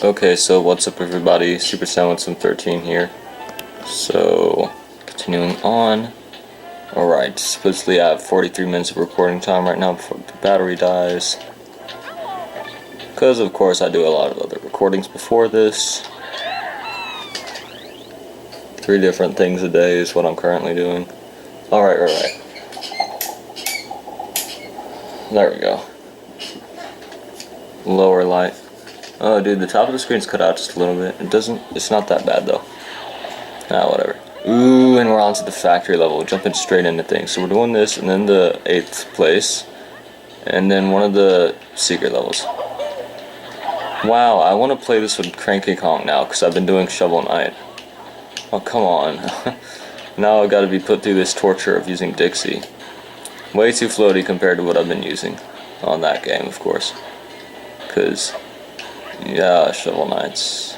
Okay, so what's up everybody, Super Silenceum 13 here. So, continuing on. Alright, supposedly I have 43 minutes of recording time right now before the battery dies. Because of course I do a lot of other recordings before this. 3 different things a day is what I'm currently doing. Alright. There we go. Lower light. Oh dude, the top of the screen's cut out just a little bit. It's not that bad though. Whatever. Ooh, and we're on to the factory level, jumping straight into things. So we're doing this, and then the 8th place, and then one of the secret levels. Wow, I want to play this with Cranky Kong now, because I've been doing Shovel Knight. Oh, come on. Now I've got to be put through this torture of using Dixie. Way too floaty compared to what I've been using on that game, of course. Because, yeah, Shovel Knights.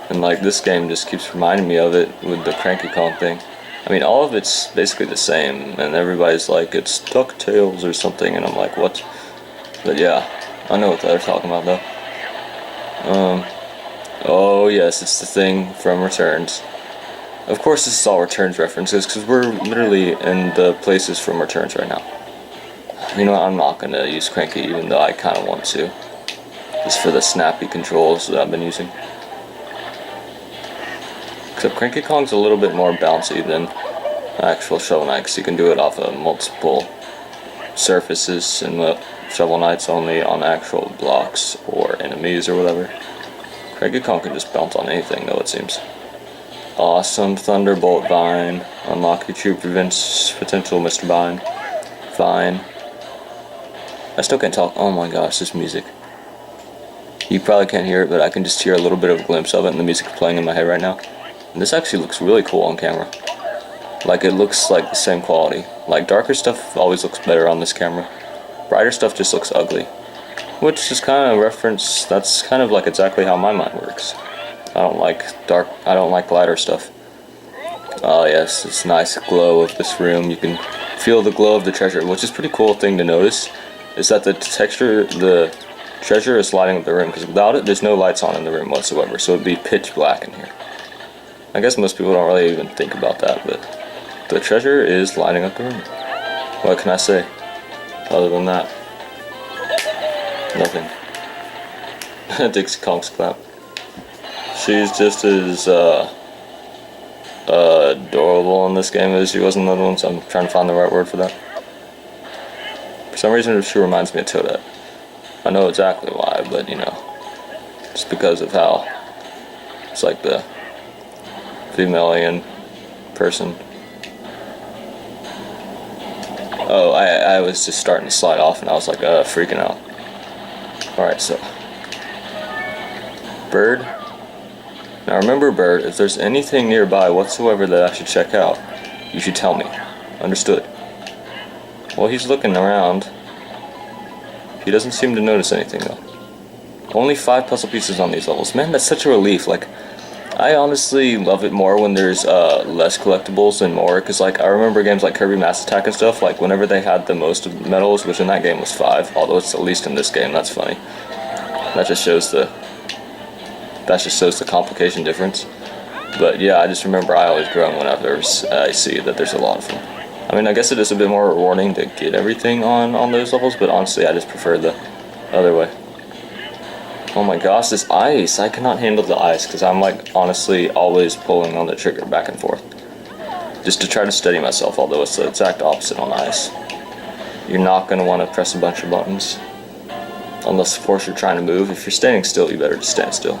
And like, this game just keeps reminding me of it with the Cranky Kong thing. I mean, all of it's basically the same, and everybody's like, it's DuckTales or something, and I'm like, what? But yeah, I know what they're talking about though. Oh yes, it's the thing from Returns. Of course this is all Returns references, because we're literally in the places from Returns right now. You know what, I'm not gonna use Cranky, even though I kinda want to. Just for the snappy controls that I've been using. Except Cranky Kong's a little bit more bouncy than actual Shovel Knight, because you can do it off of multiple surfaces, and Shovel Knight's only on actual blocks or enemies or whatever. Cranky Kong can just bounce on anything though, it seems. Awesome Thunderbolt Vine. Unlock your true potential, Mr. Vine. I still can't talk. Oh my gosh, this music. You probably can't hear it, but I can just hear a little bit of a glimpse of it, and the music playing in my head right now. And this actually looks really cool on camera. Like, it looks like the same quality. Like, darker stuff always looks better on this camera. Brighter stuff just looks ugly. Which is kind of reference, that's kind of like exactly how my mind works. I don't like lighter stuff. Oh yes, this nice glow of this room. You can feel the glow of the treasure, which is a pretty cool thing to notice. Is that the treasure is lighting up the room, because without it, there's no lights on in the room whatsoever, so it'd be pitch black in here. I guess most people don't really even think about that, but the treasure is lighting up the room. What can I say other than that? Nothing. Dixie Kong's clap. She's just as adorable in this game as she was in the other one, so I'm trying to find the right word for that. For some reason, she reminds me of Toadette. I know exactly why, but you know, just because of how it's like the female alien person. Oh, I was just starting to slide off, and I was like, freaking out. Alright, so Bird. Now remember, Bird, if there's anything nearby whatsoever that I should check out, you should tell me. Understood? Well, he's looking around. He doesn't seem to notice anything, though. Only 5 puzzle pieces on these levels. Man, that's such a relief. Like, I honestly love it more when there's less collectibles and more, because like, I remember games like Kirby Mass Attack and stuff, like whenever they had the most medals, which in that game was 5, although it's at least in this game, that's funny. That just shows the complication difference. But yeah, I just remember I always groan whenever I see that there's a lot of them. I mean, I guess it is a bit more rewarding to get everything on those levels, but honestly I just prefer the other way. Oh my gosh, this ice! I cannot handle the ice, because I'm like honestly always pulling on the trigger back and forth. Just to try to steady myself, although it's the exact opposite on ice. You're not going to want to press a bunch of buttons. Unless of course you're trying to move. If you're standing still, you better just stand still.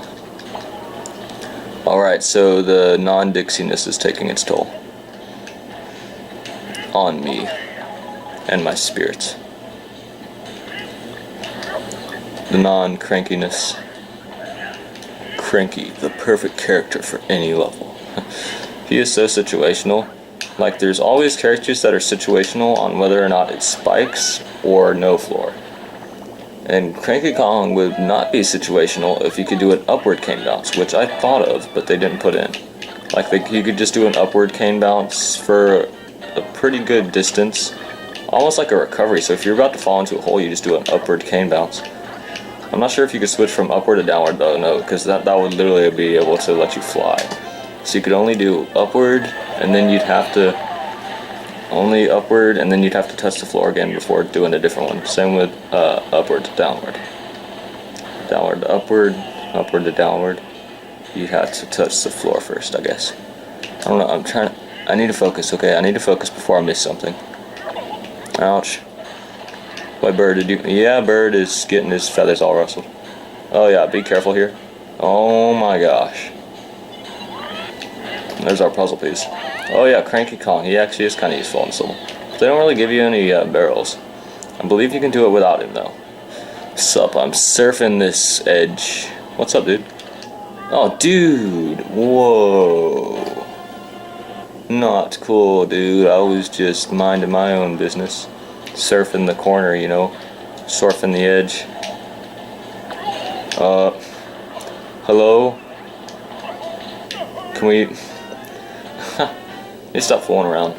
Alright, so the non-Dixiness is taking its toll. On me. And my spirit. The non-crankiness. Cranky, the perfect character for any level. He is so situational. Like, there's always characters that are situational on whether or not it spikes or no floor. And Cranky Kong would not be situational if you could do an upward cane bounce, which I thought of, but they didn't put in. Like, you could just do an upward cane bounce for a pretty good distance, almost like a recovery. So if you're about to fall into a hole, you just do an upward cane bounce. I'm not sure if you could switch from upward to downward though, no, because that would literally be able to let you fly. So you could only do upward, and then you'd have to only upward, and then you'd have to touch the floor again before doing a different one. Same with upward to downward. Downward to upward, upward to downward. You have to touch the floor first, I guess. I don't know, I need to focus, okay? I need to focus before I miss something. Ouch. What bird did you... Yeah, bird is getting his feathers all rustled. Oh yeah, be careful here. Oh my gosh. There's our puzzle piece. Oh yeah, Cranky Kong. He actually is kind of useful in this level. They don't really give you any barrels. I believe you can do it without him though. Sup, I'm surfing this edge. What's up, dude? Oh, dude. Whoa. Not cool, dude. I was just minding my own business. Surfing the corner, you know. Surfing the edge. Hello? Can we... You stop fooling around.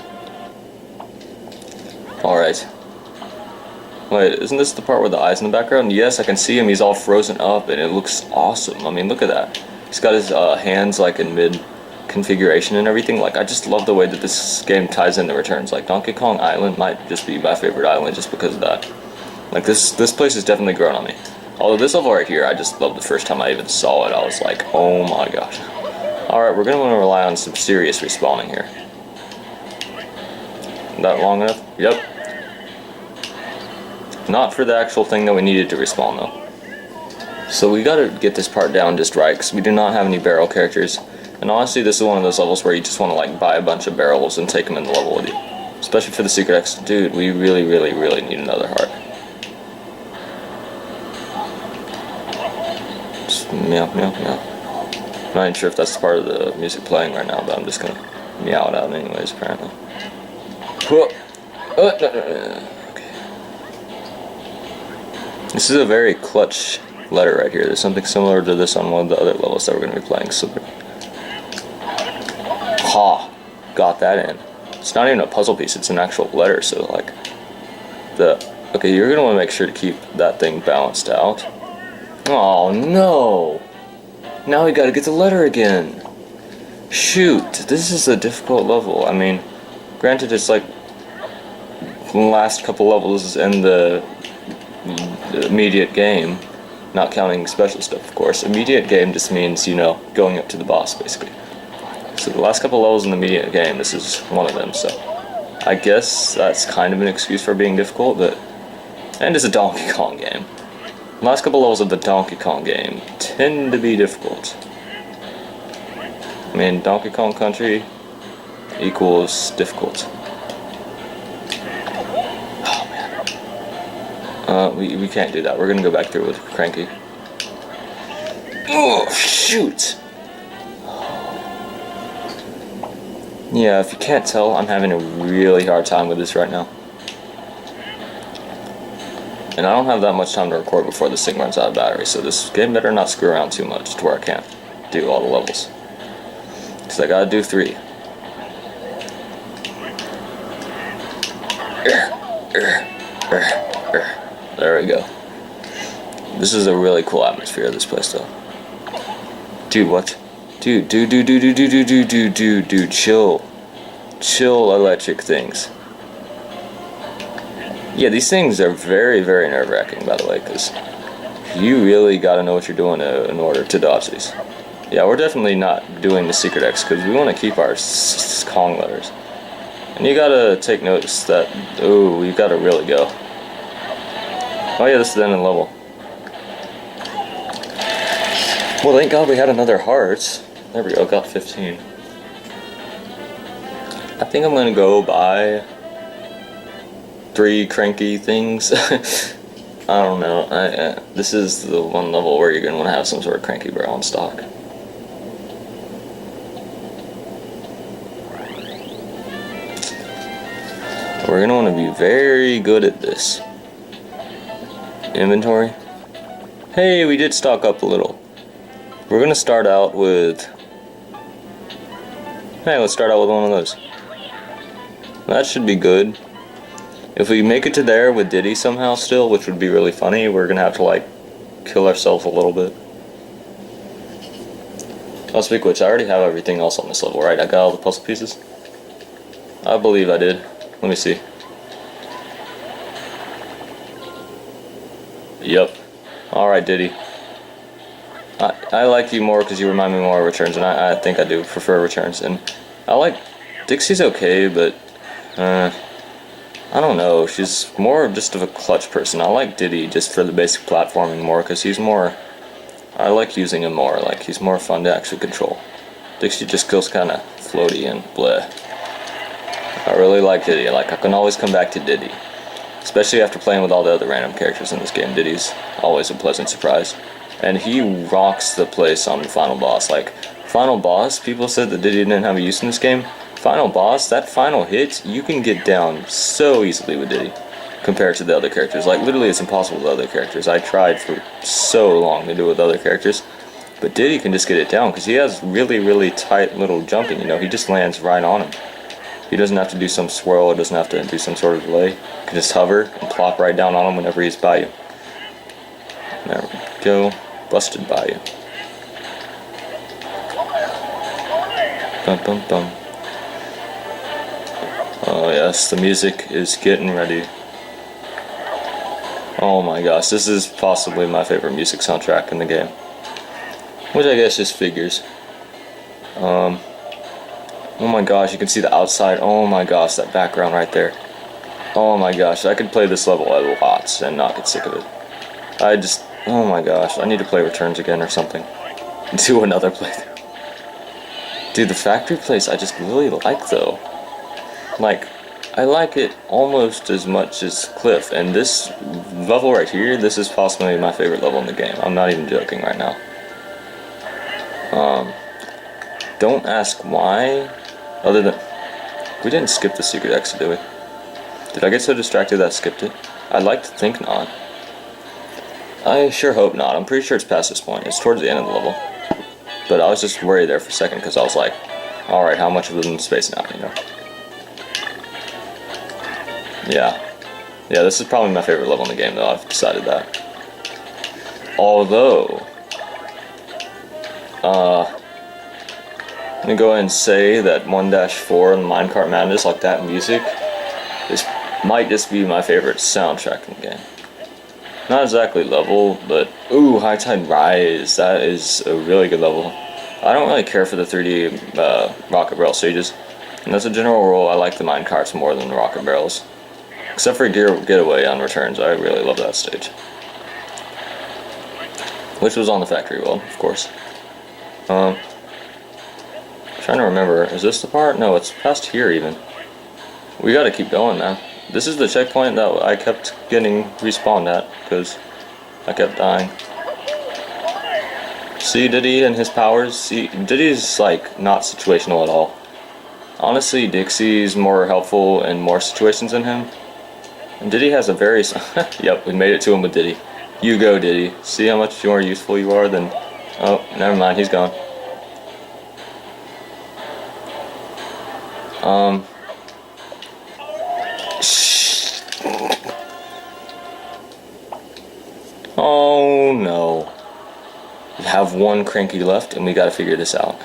Alright. Wait, isn't this the part with the eyes in the background? Yes, I can see him. He's all frozen up, and it looks awesome. I mean, look at that. He's got his hands, like, in mid-configuration and everything. Like, I just love the way that this game ties in the returns. Like, Donkey Kong Island might just be my favorite island just because of that. Like, this place has definitely grown on me. Although this level right here, I just loved the first time I even saw it. I was like, oh my gosh. Alright, we're going to want to rely on some serious respawning here. That long enough? Yep. Not for the actual thing that we needed to respawn though. So we gotta get this part down just right, because we do not have any barrel characters. And honestly, this is one of those levels where you just want to like buy a bunch of barrels and take them in the level with you. Especially for the secret X. Dude, we really, really, really need another heart. Just meow, meow, meow. I'm not even sure if that's part of the music playing right now, but I'm just gonna meow it out anyways, apparently. Whoa. No. Okay. This is a very clutch letter right here. There's something similar to this on one of the other levels that we're going to be playing. So, ha! Got that in. It's not even a puzzle piece, it's an actual letter, so like... Okay, you're going to want to make sure to keep that thing balanced out. Oh no! Now we gotta get the letter again! Shoot! This is a difficult level. I mean, granted it's like the last couple levels in the immediate game, not counting special stuff of course. Immediate game just means, you know, going up to the boss basically. So the last couple levels in the immediate game, this is one of them, so I guess that's kind of an excuse for being difficult, but... And it's a Donkey Kong game. The last couple levels of the Donkey Kong game tend to be difficult. I mean, Donkey Kong Country equals difficult. We can't do that. We're gonna go back through with Cranky. Oh, shoot! Yeah, if you can't tell, I'm having a really hard time with this right now. And I don't have that much time to record before this thing runs out of battery, so this game better not screw around too much to where I can't do all the levels. Because I gotta do 3. There we go. This is a really cool atmosphere of this place though. Dude, what? Dude, chill. Chill, electric things. Yeah, these things are very, very nerve-wracking, by the way, because you really gotta know what you're doing in order to dodge these. Yeah, we're definitely not doing the secret X, because we want to keep our Kong letters. And you gotta take notice that, ooh, you gotta really go. Oh yeah, this is the end of the level. Well, thank God we had another heart. There we go, got 15. I think I'm gonna go buy 3 cranky things. I don't know. This is the one level where you're gonna want to have some sort of cranky barrel in stock. We're gonna want to be very good at this. Inventory. Hey, we did stock up a little. We're gonna start out with... Hey, let's start out with one of those. That should be good. If we make it to there with Diddy somehow still, which would be really funny, we're gonna have to like kill ourselves a little bit. Oh, speak of which, I already have everything else on this level, right? I got all the puzzle pieces? I believe I did. Let me see. Yep. Alright, Diddy. I like you more because you remind me more of Returns, and I think I do prefer Returns. And I like Dixie's okay, but I don't know. She's more just of a clutch person. I like Diddy just for the basic platforming more because he's more. I like using him more. Like he's more fun to actually control. Dixie just feels kind of floaty and bleh. I really like Diddy. Like I can always come back to Diddy, especially after playing with all the other random characters in this game. Diddy's always a pleasant surprise. And he rocks the place on the final boss. Like, final boss, people said that Diddy didn't have a use in this game. Final boss, that final hit, you can get down so easily with Diddy compared to the other characters. Like, literally, it's impossible with other characters. I tried for so long to do it with other characters. But Diddy can just get it down because he has really, really tight little jumping, you know. He just lands right on him. He doesn't have to do some swirl or doesn't have to do some sort of delay. He can just hover and plop right down on him whenever he's by you. There we go. Busted by you. Bum bum bum. Oh yes, the music is getting ready. Oh my gosh, this is possibly my favorite music soundtrack in the game. Which I guess just figures. Oh my gosh, you can see the outside. Oh my gosh, that background right there. Oh my gosh, I could play this level a lot and not get sick of it. Oh my gosh, I need to play Returns again or something. Do another playthrough. Dude, the factory place I just really like though. Like, I like it almost as much as Cliff, and this level right here, this is possibly my favorite level in the game. I'm not even joking right now. Don't ask why, other than... We didn't skip the secret exit, did we? Did I get so distracted that I skipped it? I'd like to think not. I sure hope not. I'm pretty sure it's past this point. It's towards the end of the level. But I was just worried there for a second because I was like, alright, how much of them spacing out, you know? Yeah. Yeah, this is probably my favorite level in the game, though. I've decided that. Although, let me go ahead and say that 1-4 and Minecart Madness, like that music, this might just be my favorite soundtrack in the game. Not exactly level, but ooh, High Tide Rise, that is a really good level. I don't really care for the 3D Rocket Barrel stages, and as a general rule, I like the minecarts more than the Rocket Barrels. Except for Getaway on Returns, I really love that stage. Which was on the factory world, of course. Trying to remember, is this the part? No, it's past here even. We gotta keep going, man. This is the checkpoint that I kept getting respawned at, because I kept dying. See Diddy and his powers? See, Diddy's like not situational at all. Honestly, Dixie's more helpful in more situations than him. And Diddy has a very... Yep, we made it to him with Diddy. You go, Diddy. See how much more useful you are than... Oh, never mind, he's gone. Oh no. We have one cranky left and we gotta figure this out.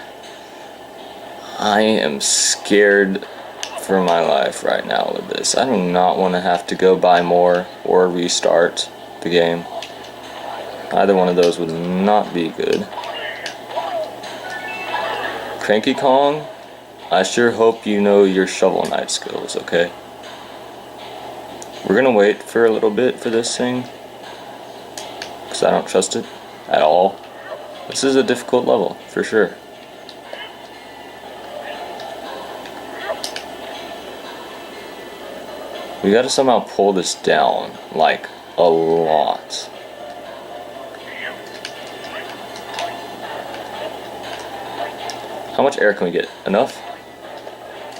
I am scared for my life right now with this. I do not want to have to go buy more or restart the game. Either one of those would not be good. Cranky Kong, I sure hope you know your Shovel Knight skills, okay? We're gonna wait for a little bit for this thing, because I don't trust it at all. This is a difficult level, for sure. We gotta somehow pull this down, like, a lot. How much air can we get? Enough?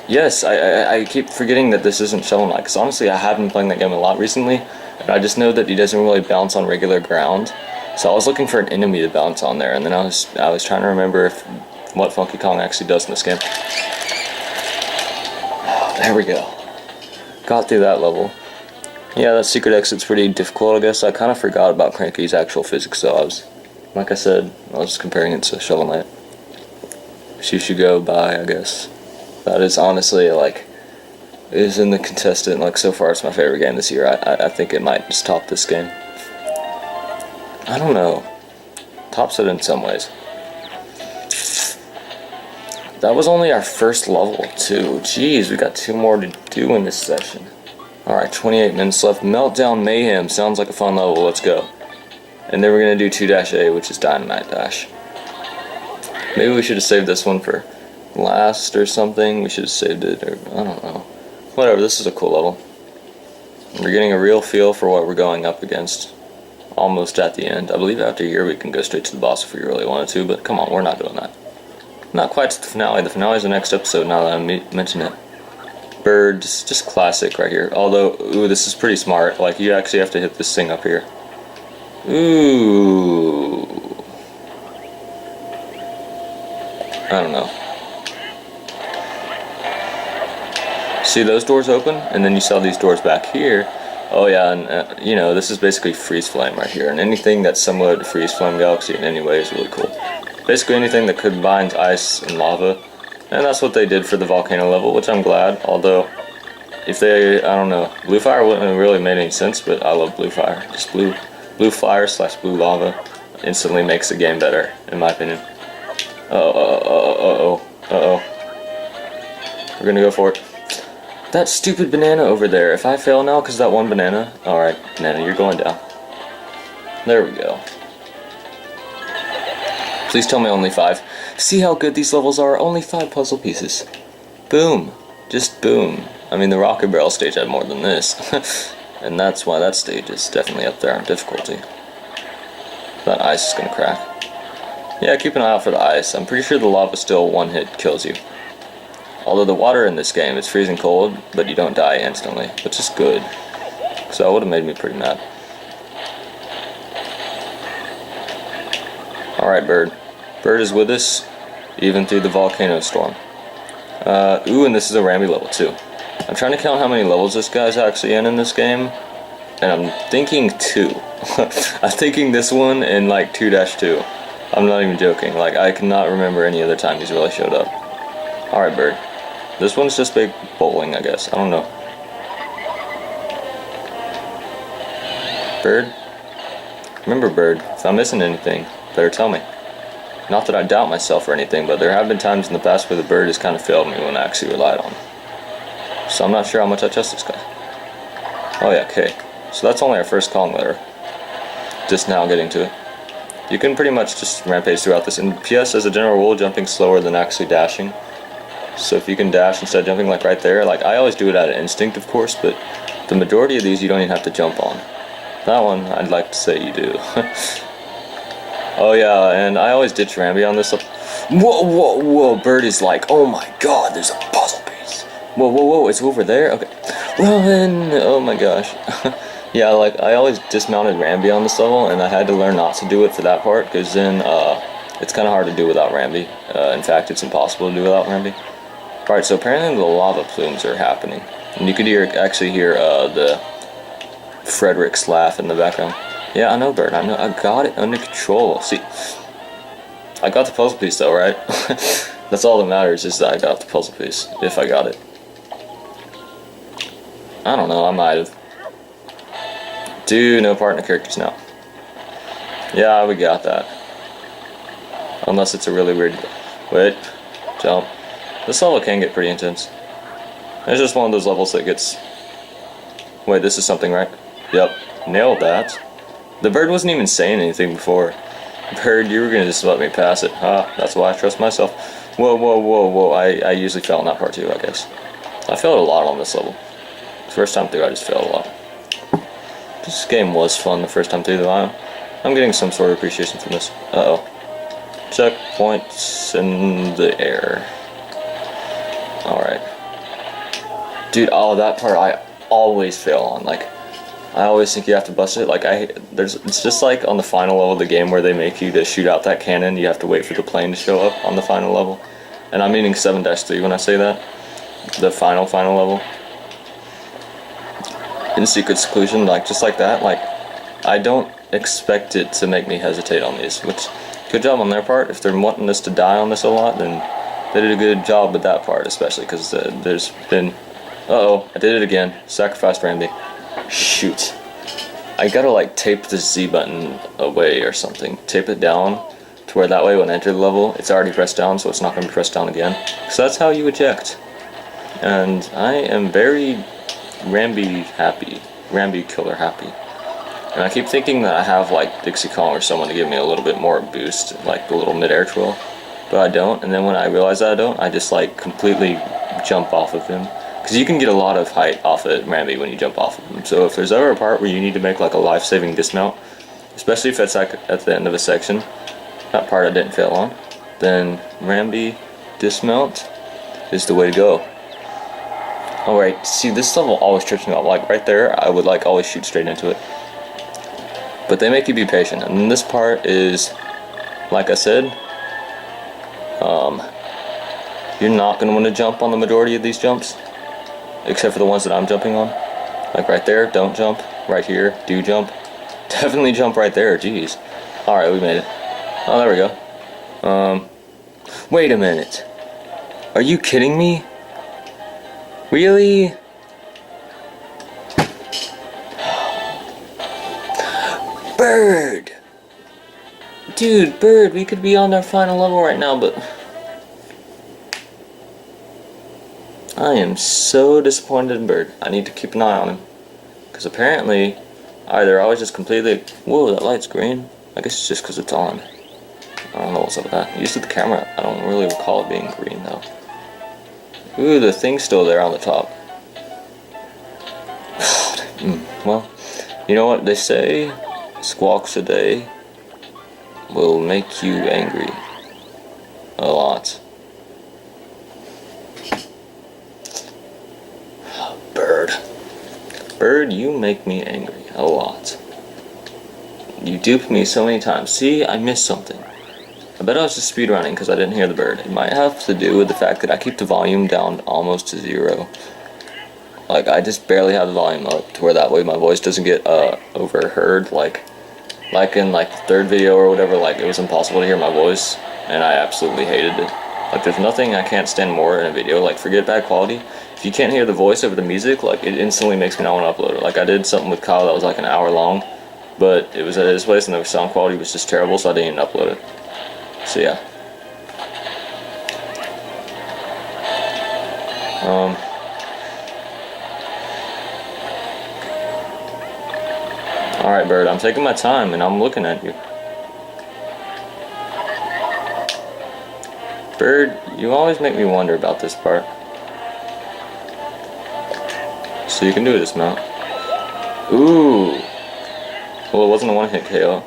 Yes, I keep forgetting that this isn't Shovel Knight, because honestly I have been playing that game a lot recently, and I just know that he doesn't really bounce on regular ground. So I was looking for an enemy to bounce on there, and then I was trying to remember what Funky Kong actually does in this game. There we go. Got through that level. Yeah, that secret exit's pretty difficult, I guess. I kind of forgot about Cranky's actual physics, though. Like I said, I was comparing it to Shovel Knight. She should go by, I guess. That is honestly, like, is in the contestant, like, so far it's my favorite game this year. I think it might just top this game. I don't know. Tops it in some ways. That was only our first level, too. Jeez, we got 2 more to do in this session. Alright, 28 minutes left. Meltdown Mayhem. Sounds like a fun level. Let's go. And then we're going to do 2-A, which is Dynamite Dash. Maybe we should have saved this one for last or something. We should have saved it, or I don't know. Whatever, this is a cool level. We're getting a real feel for what we're going up against. Almost at the end. I believe after here we can go straight to the boss if we really wanted to, but come on, we're not doing that. Not quite to the finale. The finale is the next episode now that I mention it. Bird, just classic right here. Although, ooh, this is pretty smart. Like, you actually have to hit this thing up here. Ooh. I don't know. See those doors open? And then you saw these doors back here. Oh yeah, and you know, this is basically freeze flame right here. And anything that's similar to freeze flame galaxy in any way is really cool. Basically anything that combines ice and lava. And that's what they did for the volcano level, which I'm glad. Although, if they, I don't know, blue fire wouldn't have really made any sense, but I love blue fire. Just blue fire / blue lava instantly makes the game better, in my opinion. Uh-oh. We're gonna go for it. That stupid banana over there. If I fail now because that one banana, alright, banana, you're going down. There we go. Please tell me only 5. See how good these levels are? Only 5 puzzle pieces. Boom. Just boom. I mean, the Rocket Barrel stage had more than this. And that's why that stage is definitely up there on difficulty. That ice is gonna crack. Yeah, keep an eye out for the ice. I'm pretty sure the lava still one hit kills you. Although the water in this game is freezing cold, but you don't die instantly, which is good. So that would have made me pretty mad. Alright, Bird. Bird is with us, even through the volcano storm. Ooh, and this is a Ramby level too. I'm trying to count how many levels this guy's actually in this game, and I'm thinking 2. I'm thinking this one and like 2-2. I'm not even joking. Like, I cannot remember any other time he's really showed up. Alright, Bird. This one's just big bowling, I guess. I don't know. Bird? Remember, Bird, if I'm missing anything, better tell me. Not that I doubt myself or anything, but there have been times in the past where the bird has kind of failed me when I actually relied on him. So I'm not sure how much I trust this guy. Oh yeah, okay. So that's only our first calling letter. Just now getting to it. You can pretty much just rampage throughout this. And PS, as a general rule, jumping slower than actually dashing. So if you can dash instead of jumping like right there, like I always do it out of instinct, of course, but the majority of these you don't even have to jump on. That one, I'd like to say you do. Oh yeah, and I always ditch Ramby on this. Whoa, Bird is like, oh my god, there's a puzzle piece. Whoa, it's over there? Okay. Well then, oh my gosh. Yeah, like, I always dismounted Ramby on this level, and I had to learn not to do it for that part, because then, it's kind of hard to do without Ramby. In fact, it's impossible to do without Ramby. Alright, so apparently the lava plumes are happening. And you could actually hear, the Frederick's laugh in the background. Yeah, I know, Bird, I know, I got it under control. See, I got the puzzle piece though, right? That's all that matters, is that I got the puzzle piece, if I got it. I don't know, I might have. No partner characters now. Yeah, we got that. Unless it's a really weird... Wait, jump. This level can get pretty intense. It's just one of those levels that gets... Wait, this is something, right? Yep, nailed that. The bird wasn't even saying anything before. Bird, you were gonna just let me pass it. That's why I trust myself. Whoa. I usually fail in that part too, I guess. I failed a lot on this level. First time through, I just failed a lot. This game was fun the first time through, though. I'm getting some sort of appreciation from this. Uh-oh. Checkpoints in the air. Alright. Dude, that part I always fail on. Like, I always think you have to bust it. Like, it's just like on the final level of the game where they make you to shoot out that cannon. You have to wait for the plane to show up on the final level. And I'm meaning 7-3 when I say that. The final level. in secret seclusion, like just like that, like I don't expect it to make me hesitate on these, which good job on their part. If they're wanting us to die on this a lot, then they did a good job with that part, especially because there's been, uh-oh, I did it again, sacrificed Randy. Shoot, I gotta like tape the Z button away or something, tape it down to where that way when I enter the level it's already pressed down, so it's not going to be pressed down again. So that's how you eject. And I am very Rambi happy, Rambi killer happy. And I keep thinking that I have like Dixie Kong or someone to give me a little bit more boost, like the little mid-air twirl, but I don't. And then when I realize that I don't, I just like completely jump off of him, because you can get a lot of height off of Rambi when you jump off of him. So if there's ever a part where you need to make like a life-saving dismount, especially if it's like at the end of a section, that part I didn't fail on, then Rambi dismount is the way to go. Alright, see, this level always trips me up. Like right there, I would like always shoot straight into it. But they make you be patient. And then this part is, like I said, you're not going to want to jump on the majority of these jumps, except for the ones that I'm jumping on. Like right there, don't jump. Right here, do jump. Definitely jump right there, jeez. Alright, we made it. Oh, there we go. Wait a minute. Are you kidding me? Really? Bird! Dude, Bird, we could be on our final level right now, but I am so disappointed in Bird. I need to keep an eye on him, because apparently either I was just completely, whoa, that light's green. I guess it's just because it's on. I don't know what's up with that. Used to the camera, I don't really recall it being green though. Ooh, the thing's still there on the top. Well, you know what they say? Squawks a day will make you angry. A lot. Bird. Bird, you make me angry. A lot. You duped me so many times. See, I missed something. I bet I was just speedrunning because I didn't hear the bird. It might have to do with the fact that I keep the volume down almost to 0. Like, I just barely have the volume up to where that way my voice doesn't get overheard. Like in like the third video or whatever, like it was impossible to hear my voice, and I absolutely hated it. Like, there's nothing I can't stand more in a video. Like, forget bad quality. If you can't hear the voice over the music, like, it instantly makes me not want to upload it. Like, I did something with Kyle that was like an hour long, but it was at his place and the sound quality was just terrible, so I didn't even upload it. So yeah. Alright, Bird, I'm taking my time and I'm looking at you. Bird, you always make me wonder about this part. So you can do this mount. Ooh. Well, it wasn't a one-hit KO.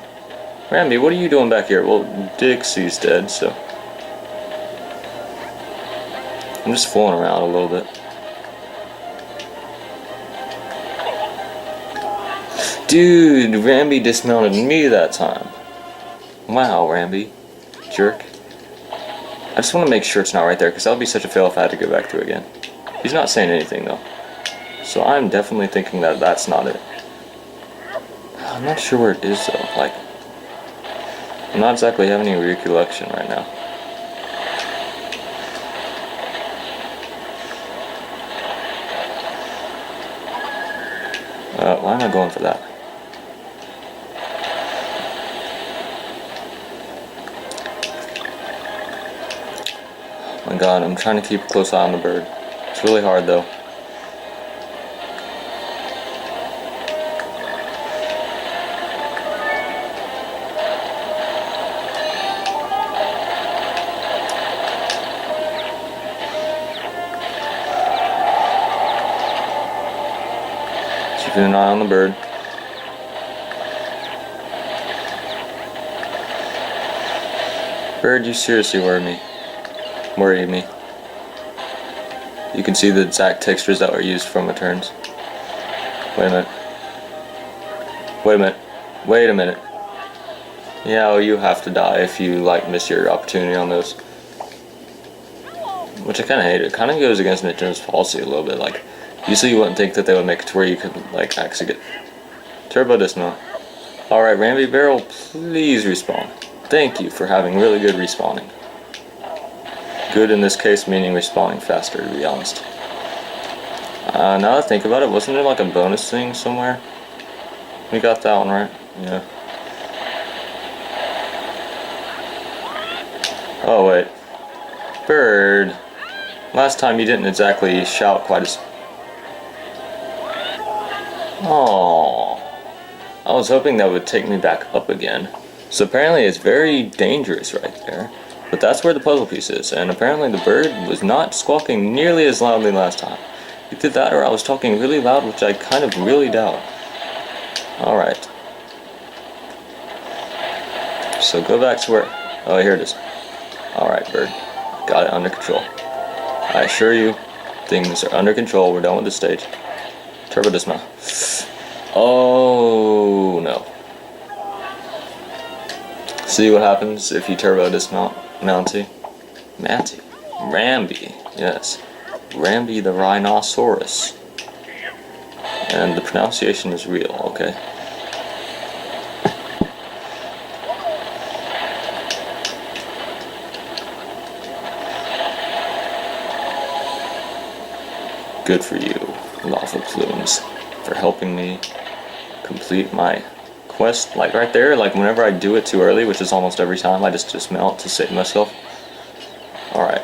Rambi, what are you doing back here? Well, Dixie's dead, so I'm just fooling around a little bit. Dude, Rambi dismounted me that time. Wow, Rambi. Jerk. I just want to make sure it's not right there, because that would be such a fail if I had to go back through again. He's not saying anything, though. So I'm definitely thinking that that's not it. I'm not sure where it is, though. Like, I'm not exactly having any recollection right now. Why am I going for that? Oh my god, I'm trying to keep a close eye on the bird. It's really hard though. Keeping an eye on the bird. Bird, you seriously worry me. You can see the exact textures that were used from returns. Wait a minute. Wait a minute. Wait a minute. Yeah, well, you have to die if you like miss your opportunity on those. Which I kind of hate. It kind of goes against Nintendo's policy a little bit. Like, Usually you wouldn't think that they would make it to where you could like actually get turbo dismount. Alright, Ramby Barrel, please respawn. Thank you for having really good respawning. Good in this case meaning respawning faster, to be honest. Now that I think about it, wasn't there like a bonus thing somewhere? We got that one right? Yeah. Oh wait. Bird. Last time you didn't exactly shout quite as... Aww. I was hoping that would take me back up again. So apparently it's very dangerous right there. But that's where the puzzle piece is, and apparently the bird was not squawking nearly as loudly last time. Either that or I was talking really loud, which I kind of really doubt. Alright. So go back to where... Oh, here it is. Alright, bird. Got it under control. I assure you, things are under control. We're done with this stage. Turbo dismount. Oh, no. See what happens if you turbo dismount Mountie? Ramby, yes. Ramby the rhinoceros. And the pronunciation is real, okay? Good for you, Lava Plumes, for helping me complete my quest. Like right there, like whenever I do it too early, which is almost every time, I just dismount to save myself. Alright.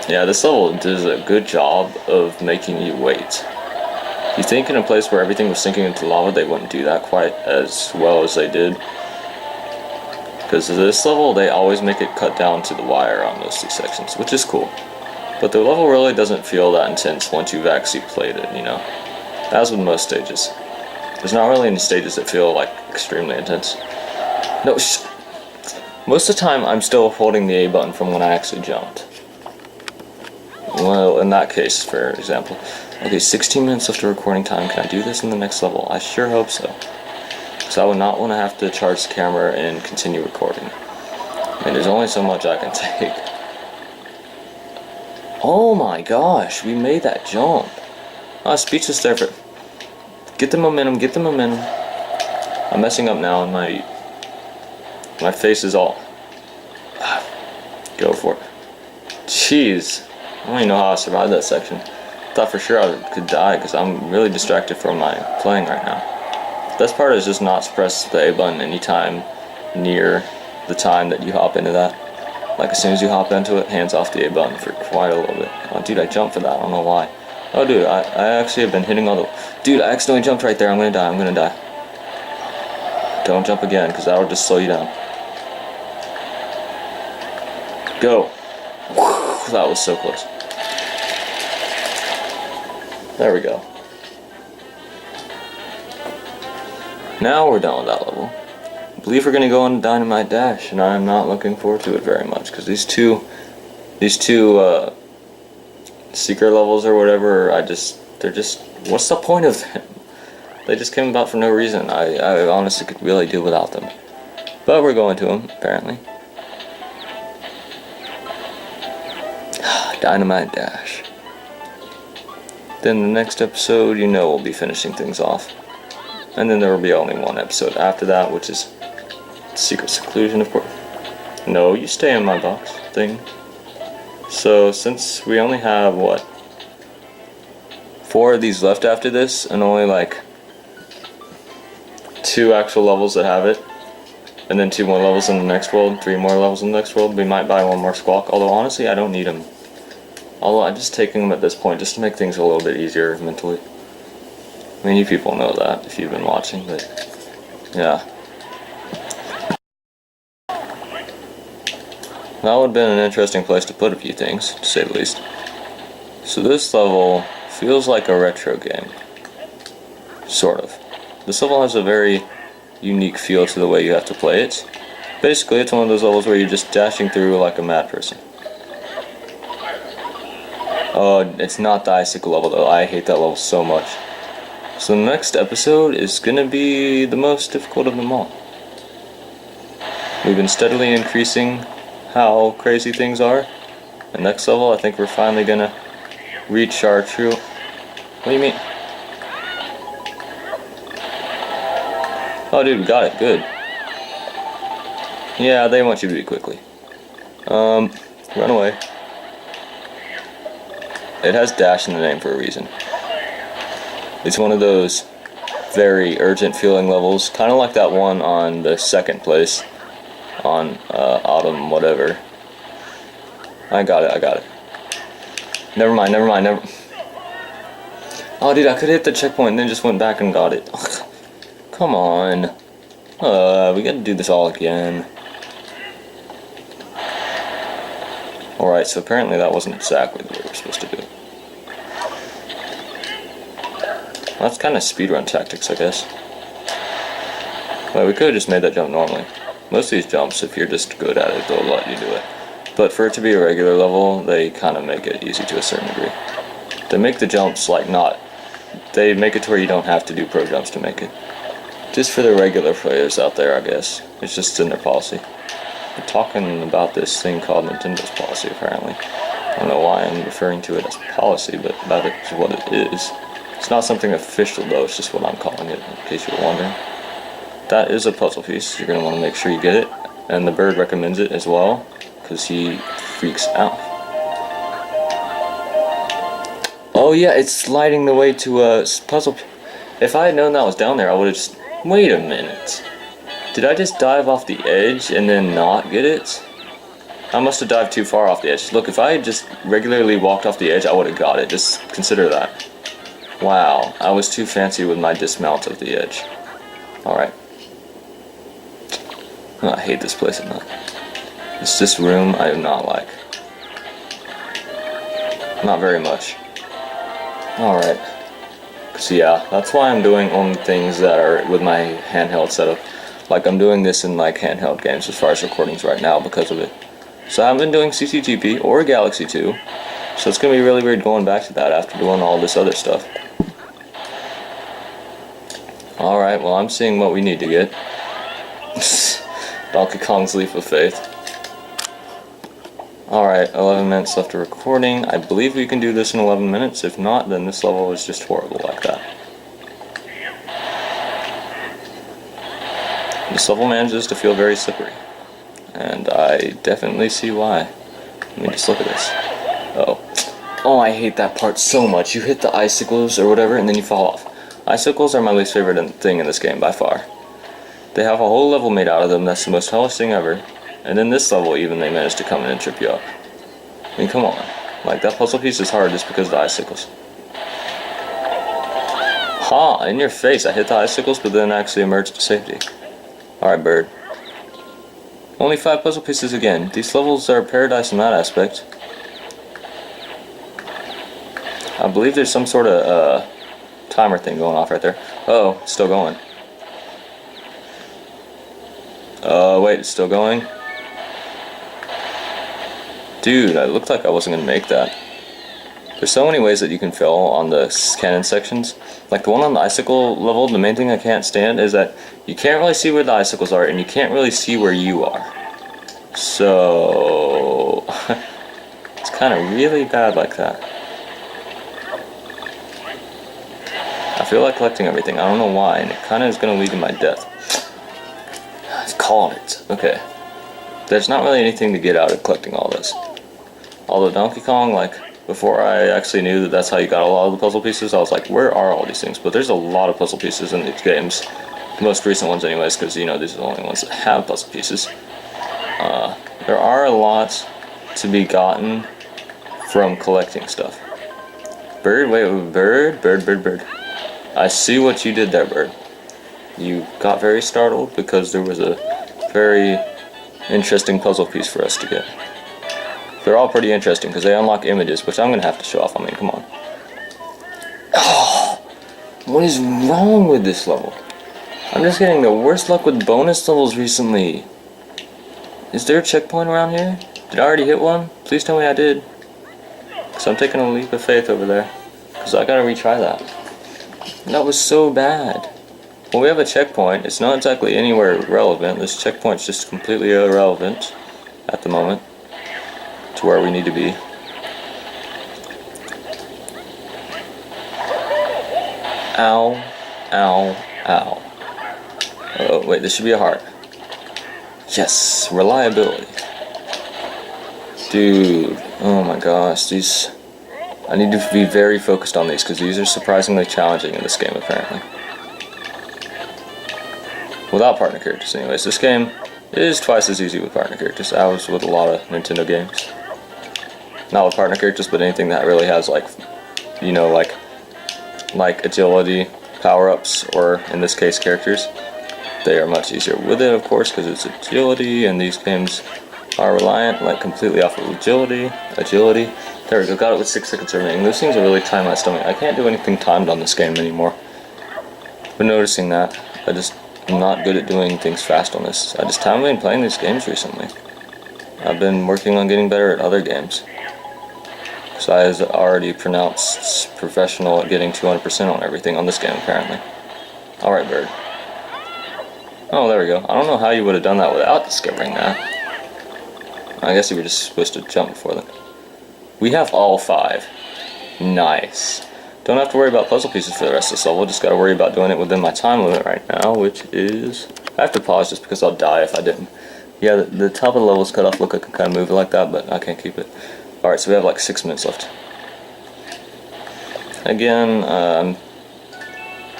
Yeah, this level does a good job of making you wait. You think in a place where everything was sinking into lava, they wouldn't do that quite as well as they did. Because this level, they always make it cut down to the wire on those two sections, which is cool. But the level really doesn't feel that intense once you've actually played it, you know? As with most stages. There's not really any stages that feel like extremely intense. No, most of the time I'm still holding the A button from when I actually jumped. Well, in that case, for example. Okay, 16 minutes left of recording time. Can I do this in the next level? I sure hope so. Because I would not want to have to charge the camera and continue recording. I mean, there's only so much I can take. Oh my gosh, we made that jump. Ah, speechless there for... Get the momentum, get the momentum. I'm messing up now and my face is all... Go for it. Jeez. I don't even know how I survived that section. Thought for sure I could die because I'm really distracted from my playing right now. Best part is just not to press the A button anytime near the time that you hop into that. Like as soon as you hop into it, hands off the A button for quite a little bit. Oh dude, I jumped for that, I don't know why. Oh dude, I actually have been hitting all the... Dude, I accidentally jumped right there, I'm gonna die. Don't jump again, because that'll just slow you down. Go! Whew, that was so close. There we go. Now we're done with that level. I believe we're gonna go on Dynamite Dash, and I'm not looking forward to it very much because these two secret levels or whatever, they're just what's the point of them? They just came about for no reason. I honestly could really do without them, but we're going to them apparently. Dynamite Dash. Then the next episode, you know, we'll be finishing things off, and then there will be only one episode after that, which is Secret Seclusion, of course. No, you stay in my box thing. So since we only have what, 4 of these left after this, and only like 2 actual levels that have it, and then 2 more levels in the next world, 3 more levels in the next world, we might buy 1 more Squawk, although honestly I don't need them. Although I'm just taking them at this point just to make things a little bit easier mentally. I mean, you people know that if you've been watching, but yeah. That would have been an interesting place to put a few things, to say the least. So this level feels like a retro game. Sort of. This level has a very unique feel to the way you have to play it. Basically, it's one of those levels where you're just dashing through like a mad person. Oh, it's not the icicle level though. I hate that level so much. So the next episode is gonna be the most difficult of them all. We've been steadily increasing how crazy things are. The next level, I think we're finally gonna Rechartrue. What do you mean? Oh, dude, we got it. Good. Yeah, they want you to do quickly. Run away. It has dash in the name for a reason. It's one of those very urgent feeling levels, kind of like that one on the second place on Autumn whatever. I got it. Never mind. Oh, dude, I could hit the checkpoint and then just went back and got it. Come on. We gotta do this all again. Alright, so apparently that wasn't exactly the way we were supposed to do it. Well, that's kind of speedrun tactics, I guess. Well, we could have just made that jump normally. Most of these jumps, if you're just good at it, they'll let you do it. But for it to be a regular level, they kind of make it easy to a certain degree. They make the jumps like not... They make it to where you don't have to do pro jumps to make it. Just for the regular players out there, I guess. It's just in their policy. We're talking about this thing called Nintendo's policy, apparently. I don't know why I'm referring to it as policy, but that is what it is. It's not something official, though. It's just what I'm calling it, in case you're wondering. That is a puzzle piece. You're going to want to make sure you get it. And the bird recommends it as well, because he freaks out. Oh yeah, it's lighting the way to a puzzle. If I had known that was down there, I would have just... Wait a minute. Did I just dive off the edge and then not get it? I must have dived too far off the edge. Look, if I had just regularly walked off the edge, I would have got it. Just consider that. Wow, I was too fancy with my dismount of the edge. Alright. I hate this place at night. It's this room I do not like. Not very much. Alright. So yeah, that's why I'm doing only things that are with my handheld setup. Like I'm doing this in like handheld games as far as recordings right now because of it. So I haven't been doing CCGP or Galaxy 2. So it's going to be really weird going back to that after doing all this other stuff. Alright, well I'm seeing what we need to get. Donkey Kong's Leap of Faith. Alright, 11 minutes left of recording. I believe we can do this in 11 minutes. If not, then this level is just horrible like that. This level manages to feel very slippery. And I definitely see why. Let me just look at this. Oh, I hate that part so much. You hit the icicles or whatever and then you fall off. Icicles are my least favorite thing in this game by far. They have a whole level made out of them. That's the most hellish thing ever. And in this level, even, they managed to come in and trip you up. I mean, come on. Like, that puzzle piece is hard just because of the icicles. Ha! In your face. I hit the icicles, but then actually emerged to safety. Alright, bird. Only 5 puzzle pieces again. These levels are paradise in that aspect. I believe there's some sort of, timer thing going off right there. Uh-oh, it's still going. Wait, it's still going? Dude, it looked like I wasn't going to make that. There's so many ways that you can fail on the cannon sections. Like the one on the icicle level, the main thing I can't stand is that you can't really see where the icicles are and you can't really see where you are. So... it's kind of really bad like that. I feel like collecting everything. I don't know why, and it kind of is going to lead to my death. It's calling it. Okay. There's not really anything to get out of collecting all this. Although Donkey Kong, like, before I actually knew that that's how you got a lot of the puzzle pieces, I was like, where are all these things? But there's a lot of puzzle pieces in these games. The most recent ones anyways, because, you know, these are the only ones that have puzzle pieces. There are a lot to be gotten from collecting stuff. Bird, wait, bird. I see what you did there, bird. You got very startled because there was a very interesting puzzle piece for us to get. They're all pretty interesting because they unlock images, which I'm going to have to show off. I mean, come on. Oh, what is wrong with this level? I'm just getting the worst luck with bonus levels recently. Is there a checkpoint around here? Did I already hit one? Please tell me I did. Because I'm taking a leap of faith over there. Because I got to retry that. That was so bad. Well, we have a checkpoint. It's not exactly anywhere relevant. This checkpoint's just completely irrelevant at the moment to where we need to be. Ow, ow, ow. Oh, wait, this should be a heart. Yes, reliability. Dude, oh my gosh, these... I need to be very focused on these, because these are surprisingly challenging in this game, apparently. Without partner characters, anyways. This game is twice as easy with partner characters. I was with a lot of Nintendo games. Not with partner characters, but anything that really has, like, you know, like agility, power-ups, or, in this case, characters. They are much easier with it, of course, because it's agility, and these games are reliant, like, completely off of agility. There we go, got it with 6 seconds remaining. Those things are really time my stomach. I can't do anything timed on this game anymore. Been noticing that. I'm not good at doing things fast on this. I just haven't been playing these games recently. I've been working on getting better at other games. So I was already pronounced professional at getting 200% on everything on this game, apparently. Alright, bird. Oh, there we go. I don't know how you would have done that without discovering that. I guess you were just supposed to jump before that. We have all 5. Nice. Don't have to worry about puzzle pieces for the rest of this level. Just gotta worry about doing it within my time limit right now, which is... I have to pause just because I'll die if I didn't. Yeah, the top of the level's cut off. Look, I can kind of move it like that, but I can't keep it. Alright, so we have like 6 minutes left. Again, I'm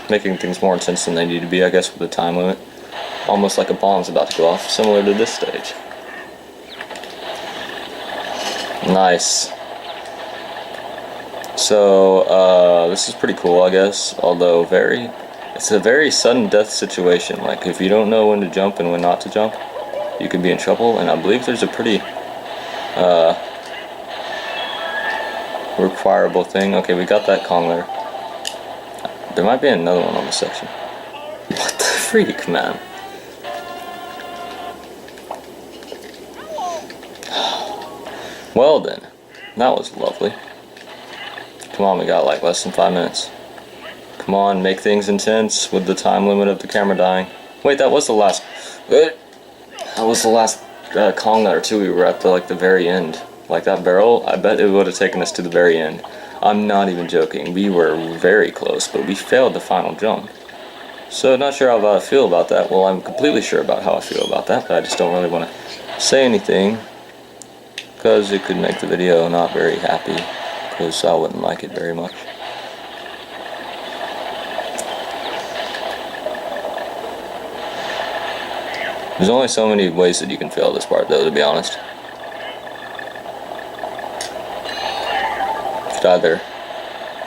making things more intense than they need to be, I guess, with the time limit. Almost like a bomb's about to go off, similar to this stage. Nice. So, this is pretty cool, I guess, although it's a very sudden death situation. Like, if you don't know when to jump and when not to jump, you could be in trouble, and I believe there's a pretty, requirable thing. Okay, we got that Kong there. There might be another one on this section. What the freak, man? Well then, that was lovely. Come on, we got like less than 5 minutes. Come on, make things intense with the time limit of the camera dying. Wait, that was the last... That was the last Kong there too. We were at the very end. Like that barrel, I bet it would have taken us to the very end. I'm not even joking. We were very close, but we failed the final jump. So not sure how I feel about that. Well, I'm completely sure about how I feel about that, but I just don't really want to say anything, because it could make the video not very happy, because I wouldn't like it very much. There's only so many ways that you can fail this part, though, to be honest. You could either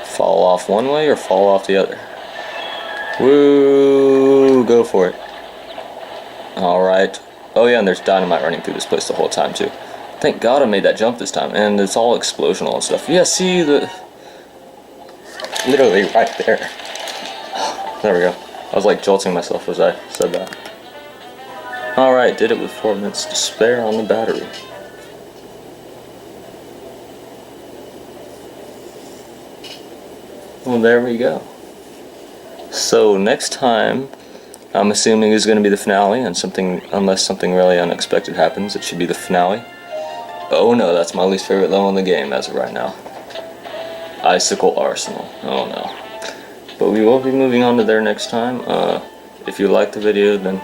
fall off one way or fall off the other. Woo! Go for it. Alright. Oh yeah, and there's dynamite running through this place the whole time, too. Thank God I made that jump this time, and it's all explosional and stuff. Yeah, see, literally right there. There we go. I was like jolting myself as I said that. Alright, did it with 4 minutes to spare on the battery. Well, there we go. So next time, I'm assuming is going to be the finale, and unless something really unexpected happens, it should be the finale. Oh no, that's my least favorite level in the game as of right now. Icicle Arsenal. Oh no. But we will be moving on to there next time. If you liked the video, then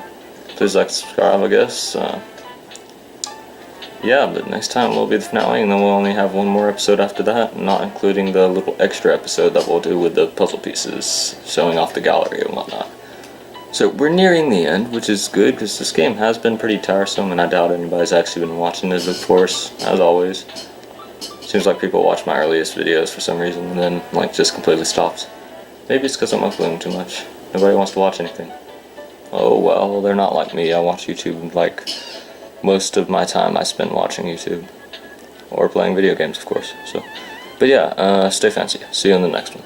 please like, subscribe, I guess. Yeah, but next time will be the finale, and then we'll only have one more episode after that, not including the little extra episode that we'll do with the puzzle pieces, showing off the gallery and whatnot. So we're nearing the end, which is good, because this game has been pretty tiresome, and I doubt anybody's actually been watching it, of course, as always. Seems like people watch my earliest videos for some reason, and then, like, just completely stops. Maybe it's because I'm uploading too much. Nobody wants to watch anything. Oh well, they're not like me. I watch YouTube, like, most of my time I spend watching YouTube. Or playing video games, of course. So, but yeah, stay fancy. See you in the next one.